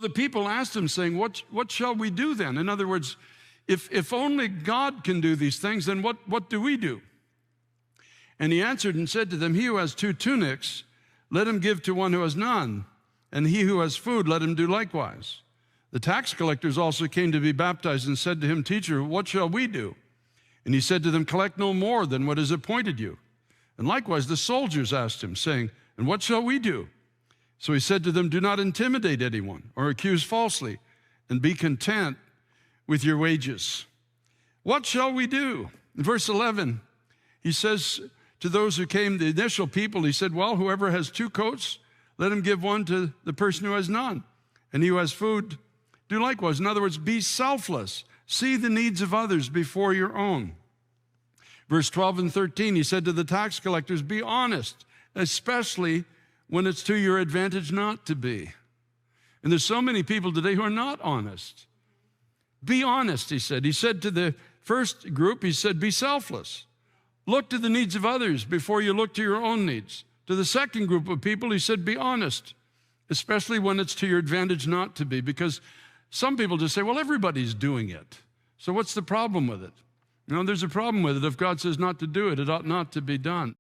the people asked him, saying, what shall we do then? In other words, if only God can do these things, then what do we do? And he answered and said to them, he who has 2 tunics, let him give to one who has none, and he who has food, let him do likewise. The tax collectors also came to be baptized and said to him, Teacher, what shall we do? And he said to them, collect no more than what is appointed you. And likewise the soldiers asked him, saying, and what shall we do? So he said to them, do not intimidate anyone or accuse falsely, and be content with your wages. What shall we do? In verse 11, he says to those who came, the initial people, he said, well, whoever has 2 coats, let him give one to the person who has none. And he who has food, do likewise. In other words, be selfless. See the needs of others before your own. Verse 12 and 13, he said to the tax collectors, be honest, especially when it's to your advantage not to be. And there's so many people today who are not honest. Be honest, he said. He said to the first group, he said, be selfless. Look to the needs of others before you look to your own needs. To the second group of people, he said, be honest, especially when it's to your advantage not to be. Because some people just say, well, everybody's doing it. So what's the problem with it? There's a problem with it. If God says not to do it, it ought not to be done.